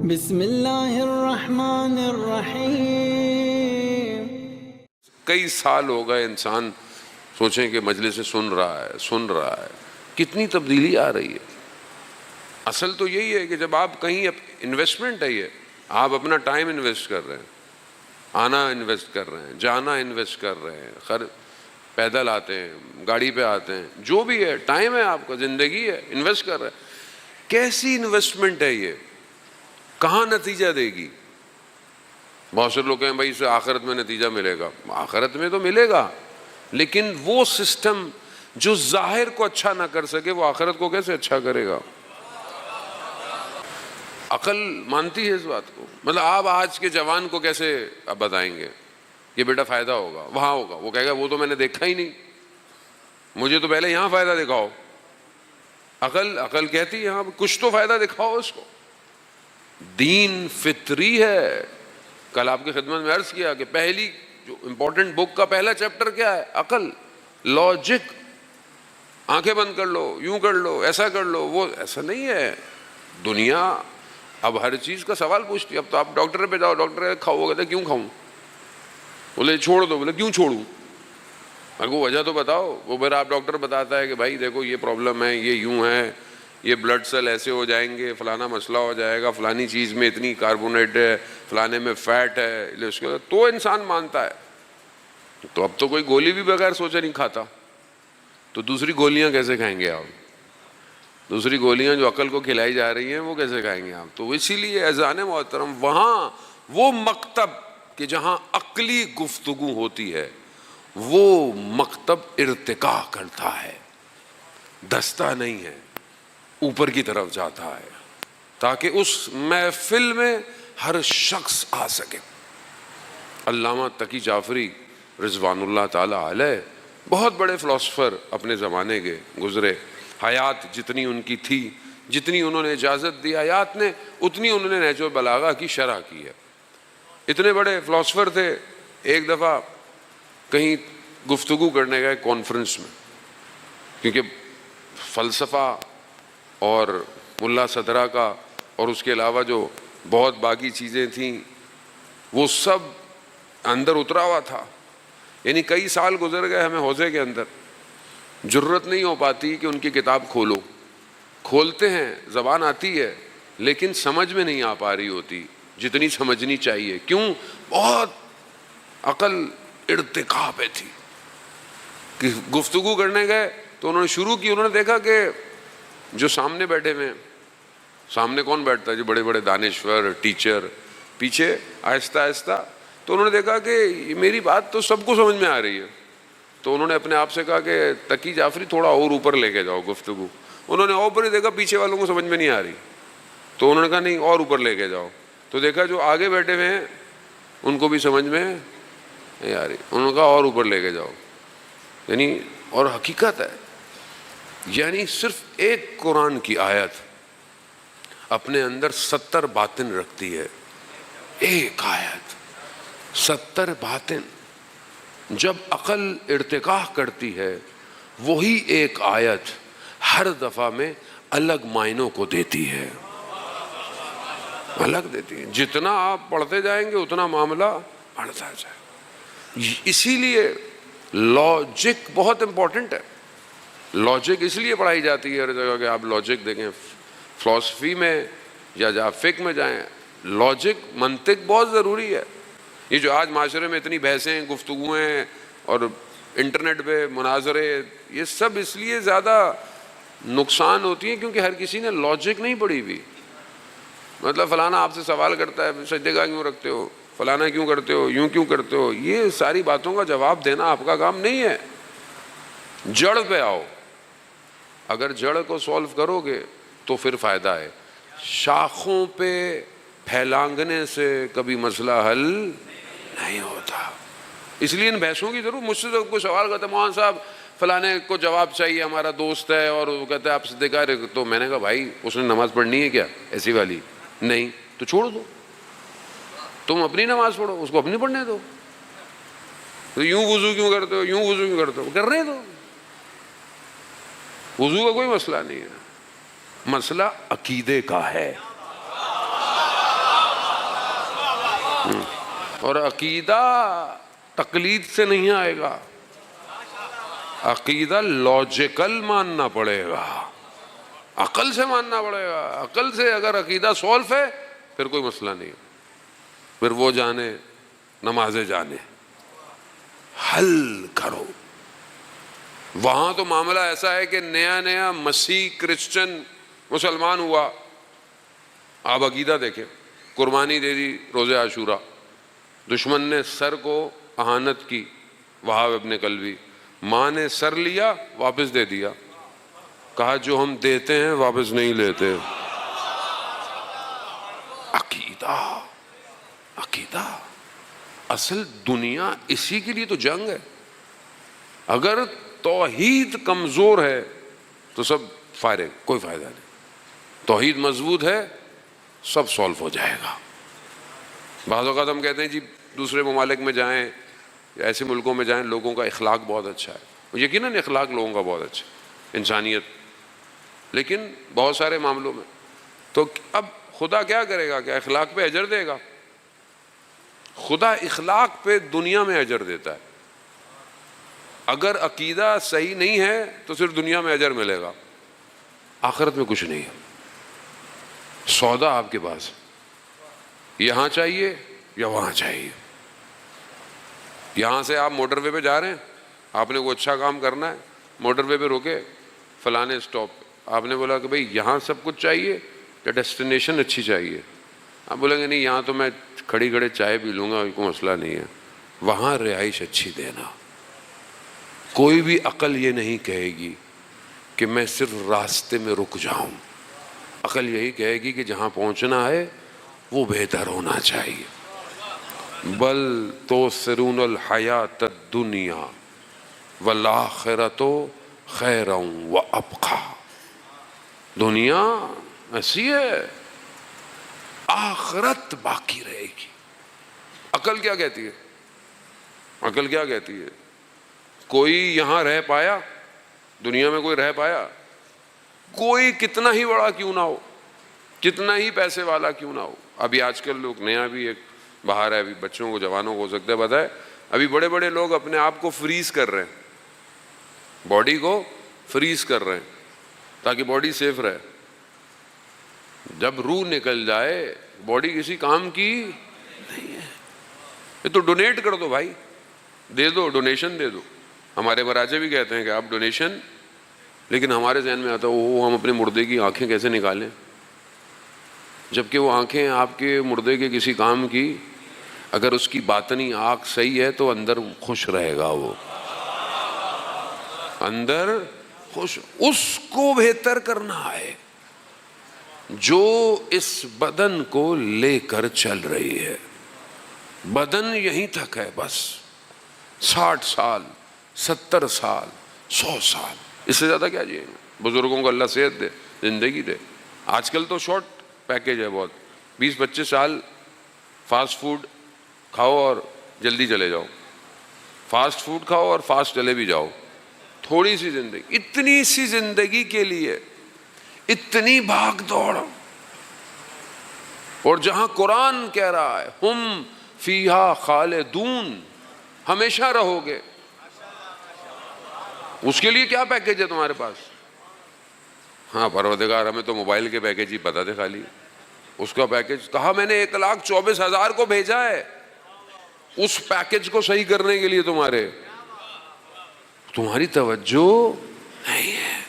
بسم اللہ الرحمن الرحیم۔ کئی سال ہو گئے انسان سوچیں کہ مجلس سے سن رہا ہے کتنی تبدیلی آ رہی ہے۔ اصل تو یہی ہے کہ جب آپ کہیں انویسٹمنٹ ہے، یہ آپ اپنا ٹائم انویسٹ کر رہے ہیں، آنا انویسٹ کر رہے ہیں، جانا انویسٹ کر رہے ہیں، پیدل آتے ہیں، گاڑی پہ آتے ہیں، جو بھی ہے ٹائم ہے، آپ کا زندگی ہے، انویسٹ کر رہے ہیں۔ کیسی انویسٹمنٹ ہے یہ؟ کہاں نتیجہ دے گی؟ بہت سے لوگ کہیں بھائی اسے آخرت میں نتیجہ ملے گا۔ آخرت میں تو ملے گا، لیکن وہ سسٹم جو ظاہر کو اچھا نہ کر سکے وہ آخرت کو کیسے اچھا کرے گا؟ عقل مانتی ہے اس بات کو؟ مطلب آپ آج کے جوان کو کیسے اب بتائیں گے کہ بیٹا فائدہ ہوگا، وہاں ہوگا؟ وہ کہے گا وہ تو میں نے دیکھا ہی نہیں، مجھے تو پہلے یہاں فائدہ دکھاؤ۔ عقل کہتی ہے یہاں کچھ تو فائدہ دکھاؤ اس کو۔ دین فطری ہے۔ کل آپ کی خدمت میں عرض کیا کہ پہلی جو امپورٹنٹ بک کا پہلا چیپٹر کیا ہے؟ عقل، لاجک۔ آنکھیں بند کر لو، یوں کر لو، ایسا کر لو، وہ ایسا نہیں ہے۔ دنیا اب ہر چیز کا سوال پوچھتی ہے۔ اب تو آپ ڈاکٹر پہ جاؤ، ڈاکٹر کھاؤ، وہ کہتے ہیں کیوں کھاؤں؟ بولے چھوڑ دو، بولے کیوں چھوڑوں؟ اگر کو وجہ تو بتاؤ۔ وہ پھر آپ ڈاکٹر بتاتا ہے کہ بھائی دیکھو یہ پرابلم ہے، یہ یوں ہے، یہ بلڈ سیل ایسے ہو جائیں گے، فلانا مسئلہ ہو جائے گا، فلانی چیز میں اتنی کاربونیٹ ہے، فلانے میں فیٹ ہے، تو انسان مانتا ہے۔ تو اب تو کوئی گولی بھی بغیر سوچے نہیں کھاتا، تو دوسری گولیاں کیسے کھائیں گے آپ؟ دوسری گولیاں جو عقل کو کھلائی جا رہی ہیں وہ کیسے کھائیں گے آپ؟ تو اسی لیے اذان محترم وہاں وہ مکتب کہ جہاں عقلی گفتگو ہوتی ہے، وہ مکتب ارتقا کرتا ہے، دستہ نہیں ہے، اوپر کی طرف جاتا ہے، تاکہ اس محفل میں ہر شخص آ سکے۔ علامہ تقی جعفری رضوان اللہ تعالی علیہ بہت بڑے فلاسفر اپنے زمانے کے گزرے۔ حیات جتنی ان کی تھی، جتنی انہوں نے اجازت دی حیات نے، اتنی انہوں نے نہج البلاغہ کی شرح کی ہے۔ اتنے بڑے فلاسفر تھے۔ ایک دفعہ کہیں گفتگو کرنے گئے کانفرنس میں، کیونکہ فلسفہ اور ملا صدرہ کا اور اس کے علاوہ جو بہت باقی چیزیں تھیں وہ سب اندر اترا ہوا تھا۔ یعنی کئی سال گزر گئے ہمیں حوضے کے اندر، جرت نہیں ہو پاتی کہ ان کی کتاب کھولو۔ کھولتے ہیں، زبان آتی ہے، لیکن سمجھ میں نہیں آ پا رہی ہوتی جتنی سمجھنی چاہیے۔ کیوں؟ بہت عقل ارتقاء پہ تھی۔ کہ گفتگو کرنے گئے تو انہوں نے شروع کی، انہوں نے دیکھا کہ جو سامنے بیٹھے ہوئے، سامنے کون بیٹھتا ہے؟ جو بڑے بڑے دانشور، ٹیچر، پیچھے آہستہ آہستہ، تو انہوں نے دیکھا کہ میری بات تو سب کو سمجھ میں آ رہی ہے۔ تو انہوں نے اپنے آپ سے کہا کہ تقی جعفری تھوڑا اور اوپر لے کے جاؤ گفتگو۔ انہوں نے اوپر ہی دیکھا، پیچھے والوں کو سمجھ میں نہیں آ رہی، تو انہوں نے کہا نہیں اور اوپر لے کے جاؤ۔ تو دیکھا جو آگے بیٹھے ہوئے ہیں ان کو بھی سمجھ میں نہیں آ رہی، انہوں نے کہا اور اوپر لے کے جاؤ۔ یعنی اور حقیقت ہے، یعنی صرف ایک قرآن کی آیت اپنے اندر 70 باطن رکھتی ہے۔ ایک آیت 70 باطن۔ جب عقل ارتقاء کرتی ہے، وہی ایک آیت ہر دفعہ میں الگ معنوں کو دیتی ہے، الگ دیتی ہے۔ جتنا آپ پڑھتے جائیں گے اتنا معاملہ بڑھتا جائے۔ اسی لیے لاجک بہت امپورٹنٹ ہے۔ لاجک اس لیے پڑھائی جاتی ہے ہر جگہ کہ آپ لاجک دیکھیں، فلسفی میں یا فقہ میں جائیں، لاجک، منطق بہت ضروری ہے۔ یہ جو آج معاشرے میں اتنی بحثیں، گفتگویں اور انٹرنیٹ پہ مناظرے، یہ سب اس لیے زیادہ نقصان ہوتی ہیں کیونکہ ہر کسی نے لاجک نہیں پڑھی ہوئی۔ مطلب فلانا آپ سے سوال کرتا ہے سجدے گاہ کیوں رکھتے ہو، فلانا کیوں کرتے ہو، یوں کیوں کرتے ہو، یہ ساری باتوں کا جواب دینا آپ کا کام نہیں ہے۔ جڑ پہ آؤ، اگر جڑ کو سولو کرو گے تو پھر فائدہ ہے۔ شاخوں پہ پھیلانگنے سے کبھی مسئلہ حل نہیں ہوتا۔ اس لیے ان بحثوں کی ضرور۔ مجھ سے تو کوئی سوال کرتا ہے مولانا صاحب فلانے کو جواب چاہیے، ہمارا دوست ہے اور وہ کہتا ہے آپ صدقہ کریں، تو میں نے کہا بھائی اس نے نماز پڑھنی ہے کیا ایسی والی؟ نہیں، تو چھوڑ دو، تم اپنی نماز پڑھو، اس کو اپنی پڑھنے دو۔ تو یوں وضو کیوں کرتے ہو، یوں وضو کیوں کرتے ہو، کرنے دو۔ وضو کا کوئی مسئلہ نہیں ہے، مسئلہ عقیدے کا ہے۔ اور عقیدہ تقلید سے نہیں آئے گا، عقیدہ لاجیکل ماننا پڑے گا، عقل سے ماننا پڑے گا. عقل سے اگر عقیدہ سولف ہے پھر کوئی مسئلہ نہیں، پھر وہ جانے نمازیں جانے، حل کرو. وہاں تو معاملہ ایسا ہے کہ نیا نیا مسیح کرسچن مسلمان ہوا، آپ عقیدہ دیکھیں، قربانی دے دی روزہ عاشورہ، دشمن نے سر کو اہانت کی، وہاب ابن کلبی، ماں نے سر لیا واپس دے دیا، کہا جو ہم دیتے ہیں واپس نہیں لیتے. عقیدہ، عقیدہ اصل دنیا اسی کے لیے تو جنگ ہے. اگر توحید کمزور ہے تو سب فارغ، کوئی فائدہ نہیں. توحید مضبوط ہے سب سولف ہو جائے گا. بعض اوقات ہم کہتے ہیں جی دوسرے ممالک میں جائیں یا ایسے ملکوں میں جائیں، لوگوں کا اخلاق بہت اچھا ہے. یقیناً اخلاق لوگوں کا بہت اچھا ہے، انسانیت، لیکن بہت سارے معاملوں میں تو اب خدا کیا کرے گا؟ کیا اخلاق پہ اجر دے گا؟ خدا اخلاق پہ دنیا میں اجر دیتا ہے. اگر عقیدہ صحیح نہیں ہے تو صرف دنیا میں اجر ملے گا، آخرت میں کچھ نہیں ہے. سودا آپ کے پاس یہاں چاہیے یا وہاں چاہیے. یہاں سے آپ موٹر وے پہ جا رہے ہیں، آپ نے کوئی اچھا کام کرنا ہے، موٹر وے پہ روکے فلانے اسٹاپ پہ، آپ نے بولا کہ بھئی یہاں سب کچھ چاہیے یا ڈیسٹینیشن اچھی چاہیے؟ آپ بولیں گے نہیں یہاں تو میں کھڑی کھڑے چائے پی لوں گا، کوئی مسئلہ نہیں ہے. وہاں رہائش اچھی دینا. کوئی بھی عقل یہ نہیں کہے گی کہ میں صرف راستے میں رک جاؤں. عقل یہی کہے گی کہ جہاں پہنچنا ہے وہ بہتر ہونا چاہیے. بل توثرون الحیات الدنیا والآخرۃ خیر وابقیٰ. دنیا ایسی ہے، آخرت باقی رہے گی. عقل کیا کہتی ہے؟ عقل کیا کہتی ہے؟ کوئی یہاں رہ پایا؟ دنیا میں کوئی رہ پایا؟ کوئی کتنا ہی بڑا کیوں نہ ہو، کتنا ہی پیسے والا کیوں نہ ہو. ابھی آج کل لوگ نیا بھی ایک باہر ہے، ابھی بچوں کو جوانوں کو ہو سکتا ہے پتہ ہے، ابھی بڑے بڑے لوگ اپنے آپ کو فریز کر رہے ہیں، باڈی کو فریز کر رہے ہیں تاکہ باڈی سیف رہے. جب روح نکل جائے باڈی کسی کام کی نہیں ہے. یہ تو ڈونیٹ کر دو بھائی، دے دو، ڈونیشن دے دو. ہمارے مراجے بھی کہتے ہیں کہ آپ ڈونیشن، لیکن ہمارے ذہن میں آتا ہے وہ ہم اپنے مردے کی آنکھیں کیسے نکالیں، جبکہ وہ آنکھیں آپ کے مردے کے کسی کام کی. اگر اس کی باطنی آنکھ صحیح ہے تو اندر خوش رہے گا، وہ اندر خوش. اس کو بہتر کرنا ہے جو اس بدن کو لے کر چل رہی ہے. بدن یہیں تک ہے بس، 60 سال 70 سال 100 سال، اس سے زیادہ کیا جیئیں گے؟ بزرگوں کو اللہ صحت دے، زندگی دے. آج کل تو شارٹ پیکیج ہے بہت، 20-25 سال فاسٹ فوڈ کھاؤ اور جلدی چلے جاؤ، فاسٹ فوڈ کھاؤ اور فاسٹ چلے بھی جاؤ. تھوڑی سی زندگی، اتنی سی زندگی کے لیے اتنی بھاگ دوڑ. اور جہاں قرآن کہہ رہا ہے ہم فیہا خالدون، ہمیشہ رہو گے، اس کے لیے کیا پیکیج ہے تمہارے پاس؟ ہاں پروردگار ہمیں تو موبائل کے پیکیج ہی پتا تھے خالی. اس کا پیکیج کہا میں نے 1,24,000 کو بھیجا ہے اس پیکیج کو صحیح کرنے کے لیے. تمہاری توجہ نہیں ہے.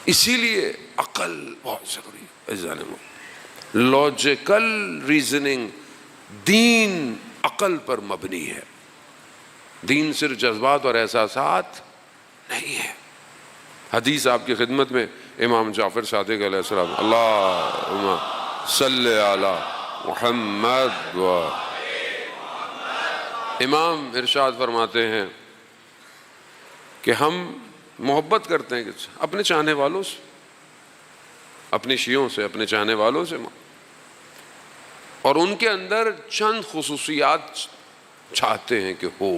اسی لیے عقل بہت ضروری ہے. لاجیکل ریزننگ، دین عقل پر مبنی ہے. دین صرف جذبات اور احساسات نہیں ہے. حدیث آپ کی خدمت میں امام جعفر صادق علیہ السلام، اللہم صلی علی محمد و امام ارشاد فرماتے ہیں کہ ہم محبت کرتے ہیں اپنے چاہنے والوں سے، اپنے شیعوں سے، اپنے چاہنے والوں سے، اور ان کے اندر چند خصوصیات چاہتے ہیں کہ ہو.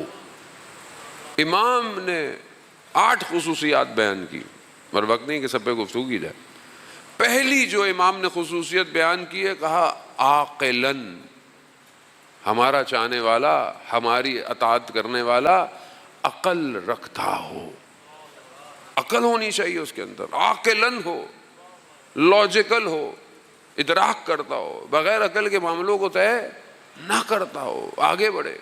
امام نے 8 خصوصیات بیان کی، مگر وقت نہیں کہ سب پہ گفتگو کی جائے. پہلی جو امام نے خصوصیت بیان کی ہے، کہا عاقلاً، ہمارا چاہنے والا، ہماری اطاعت کرنے والا عقل رکھتا ہو. عقل ہونی چاہیے اس کے اندر، عاقلن ہو، لاجیکل ہو، ادراک کرتا ہو، بغیر عقل کے معاملوں کو طے نہ کرتا ہو، آگے بڑھے.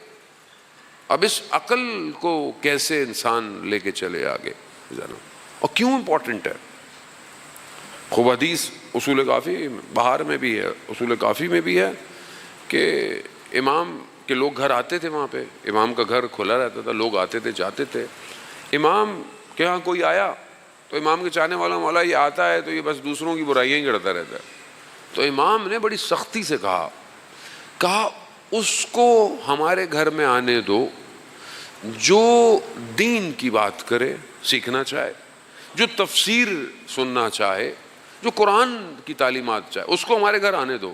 اب اس عقل کو کیسے انسان لے کے چلے آگے، اور کیوں امپورٹنٹ ہے؟ خوب حدیث اصول کافی بہار میں بھی ہے، اصول کافی میں بھی ہے کہ امام کے لوگ گھر آتے تھے، وہاں پہ امام کا گھر کھلا رہتا تھا، لوگ آتے تھے جاتے تھے. امام کے ہاں کوئی آیا تو امام کے چاہنے والا مولا یہ آتا ہے تو یہ بس دوسروں کی برائیاں ہی کرتا رہتا ہے. تو امام نے بڑی سختی سے کہا اس کو ہمارے گھر میں آنے دو جو دین کی بات کرے، سیکھنا چاہے، جو تفسیر سننا چاہے، جو قرآن کی تعلیمات چاہے، اس کو ہمارے گھر آنے دو.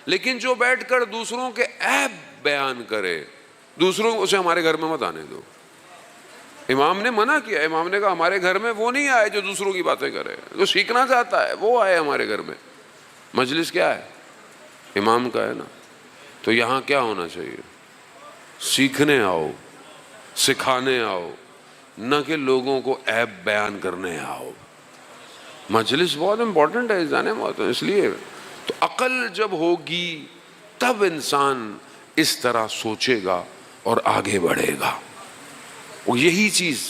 لیکن جو بیٹھ کر دوسروں کے عیب بیان کرے، دوسروں اسے ہمارے گھر میں مت آنے دو. امام نے منع کیا. امام نے کہا ہمارے گھر میں وہ نہیں آئے جو دوسروں کی باتیں کرے، جو سیکھنا چاہتا ہے وہ آئے ہمارے گھر میں. مجلس کیا ہے؟ امام کا ہے نا. تو یہاں کیا ہونا چاہیے؟ سیکھنے آؤ، سکھانے آؤ، نہ کہ لوگوں کو عیب بیان کرنے آؤ. مجلس بہت امپورٹنٹ ہے، جانے بہت ہے. اس لیے تو عقل جب ہوگی تب انسان اس طرح سوچے گا اور آگے بڑھے گا. اور یہی چیز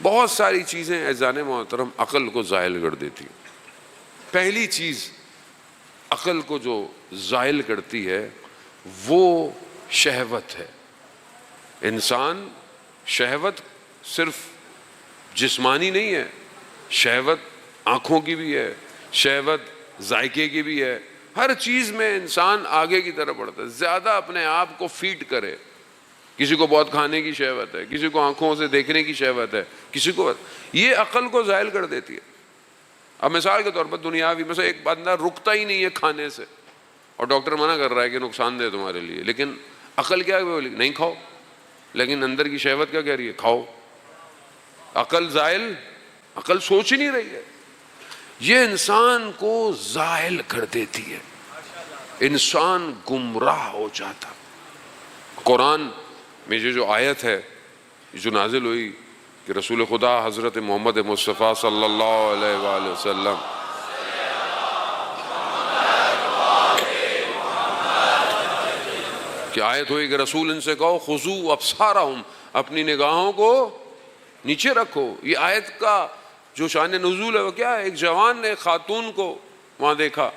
بہت ساری چیزیں اذان محترم عقل کو زائل کر دیتی. پہلی چیز عقل کو جو زائل کرتی ہے وہ شہوت ہے. انسان شہوت صرف جسمانی نہیں ہے، شہوت آنکھوں کی بھی ہے، شہوت ذائقے کی بھی ہے. ہر چیز میں انسان آگے کی طرف بڑھتا ہے، زیادہ اپنے آپ کو فیڈ کرے. کسی کو بہت کھانے کی شہوت ہے، کسی کو آنکھوں سے دیکھنے کی شہوت ہے، کسی کو یہ عقل کو زائل کر دیتی ہے. اب مثال کے طور پر دنیاوی مثلا ایک بندہ رکتا ہی نہیں ہے کھانے سے اور ڈاکٹر منع کر رہا ہے کہ نقصان دہ تمہارے لیے، لیکن عقل کیا بولی نہیں کھاؤ، لیکن اندر کی شہوت کیا کہہ رہی ہے کھاؤ. عقل زائل، عقل سوچ ہی نہیں رہی ہے. یہ انسان کو زائل کر دیتی ہے، انسان گمراہ ہو جاتا. قرآن میں جو آیت ہے جو نازل ہوئی کہ رسول خدا حضرت محمد مصطفیٰ صلی اللہ علیہ وآلہ وسلم کہ آیت ہوئی کہ رسول ان سے کہو خضوع ابصارہم، اپنی نگاہوں کو نیچے رکھو. یہ آیت کا جو شان نزول ہے وہ کیا ہے؟ ایک جوان نے خاتون کو وہاں دیکھا،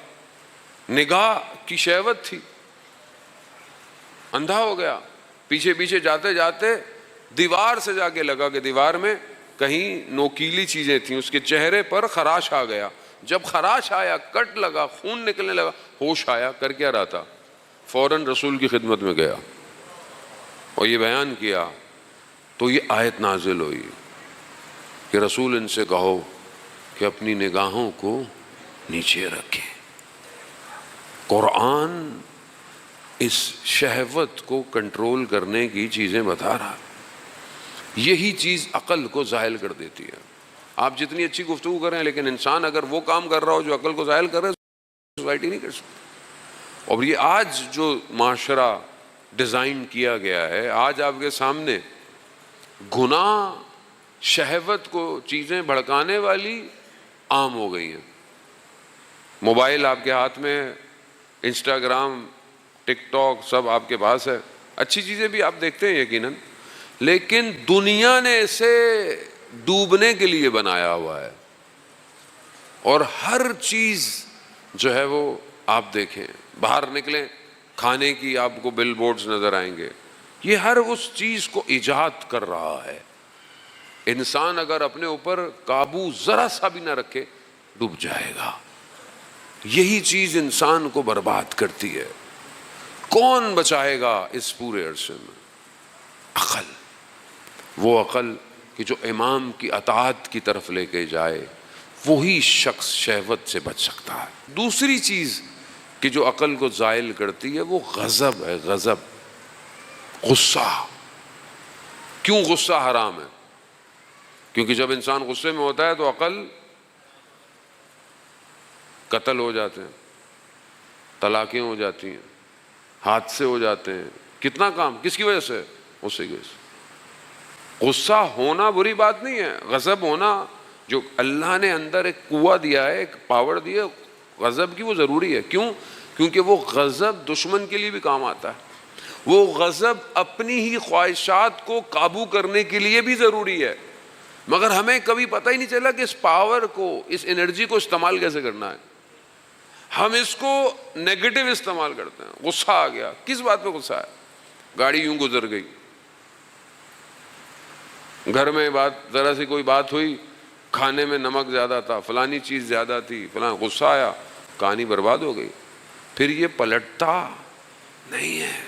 نگاہ کی شہوت تھی، اندھا ہو گیا. پیچھے پیچھے جاتے جاتے دیوار سے جا کے لگا کہ دیوار میں کہیں نوکیلی چیزیں تھیں. اس کے چہرے پر خراش آ گیا. جب خراش آیا، کٹ لگا، خون نکلنے لگا، ہوش آیا. کر کیا رہا تھا؟ فوراً رسول کی خدمت میں گیا اور یہ بیان کیا. تو یہ آیت نازل ہوئی کہ رسول ان سے کہو کہ اپنی نگاہوں کو نیچے رکھیں. قرآن اس شہوت کو کنٹرول کرنے کی چیزیں بتا رہا. یہی چیز عقل کو زائل کر دیتی ہے. آپ جتنی اچھی گفتگو کریں لیکن انسان اگر وہ کام کر رہا ہو جو عقل کو زائل کر رہا ہے، سوسائٹی نہیں کر سکتی. اور یہ آج جو معاشرہ ڈیزائن کیا گیا ہے، آج آپ کے سامنے گناہ، شہوت کو چیزیں بھڑکانے والی عام ہو گئی ہیں. موبائل آپ کے ہاتھ میں، انسٹاگرام، ٹک ٹاک سب آپ کے پاس ہے. اچھی چیزیں بھی آپ دیکھتے ہیں یقیناً، لیکن دنیا نے اسے ڈوبنے کے لیے بنایا ہوا ہے. اور ہر چیز جو ہے وہ آپ دیکھیں، باہر نکلیں کھانے کی آپ کو بل بورڈز نظر آئیں گے. یہ ہر اس چیز کو ایجاد کر رہا ہے. انسان اگر اپنے اوپر قابو ذرا سا بھی نہ رکھے ڈوب جائے گا. یہی چیز انسان کو برباد کرتی ہے. کون بچائے گا اس پورے عرصے میں؟ عقل. وہ عقل کہ جو امام کی اطاعت کی طرف لے کے جائے، وہی شخص شہوت سے بچ سکتا ہے. دوسری چیز کہ جو عقل کو زائل کرتی ہے وہ غضب ہے. غضب، غصہ. کیوں غصہ حرام ہے؟ کیونکہ جب انسان غصے میں ہوتا ہے تو عقل قتل ہو جاتے ہیں، طلاقیں ہو جاتی ہیں، حادثے ہو جاتے ہیں، کتنا کام کس کی وجہ سے؟ غصے کی وجہ سے۔ غصہ ہونا بری بات نہیں ہے، غضب ہونا جو اللہ نے اندر ایک قوہ دیا ہے، ایک پاور دی ہے غضب کی، وہ ضروری ہے۔ کیوں؟ کیونکہ وہ غضب دشمن کے لیے بھی کام آتا ہے، وہ غضب اپنی ہی خواہشات کو قابو کرنے کے لیے بھی ضروری ہے، مگر ہمیں کبھی پتہ ہی نہیں چلا کہ اس پاور کو، اس انرجی کو استعمال کیسے کرنا ہے۔ ہم اس کو نیگیٹو استعمال کرتے ہیں۔ غصہ آ گیا، کس بات پہ غصہ ہے؟ گاڑی یوں گزر گئی، گھر میں ذرا سی کوئی بات ہوئی، کھانے میں نمک زیادہ تھا، فلانی چیز زیادہ تھی، فلاں، غصہ آیا، کہانی برباد ہو گئی۔ پھر یہ پلٹتا نہیں ہے۔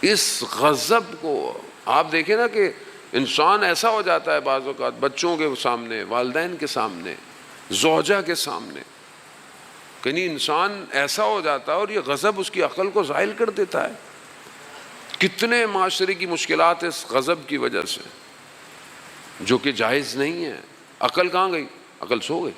اس غضب کو آپ دیکھیں نا کہ انسان ایسا ہو جاتا ہے بعض اوقات بچوں کے سامنے، والدین کے سامنے، زوجہ کے سامنے، کہیں انسان ایسا ہو جاتا ہے اور یہ غضب اس کی عقل کو زائل کر دیتا ہے۔ کتنے معاشرے کی مشکلات اس غضب کی وجہ سے، جو کہ جائز نہیں ہے۔ عقل کہاں گئی؟ عقل سو گئی۔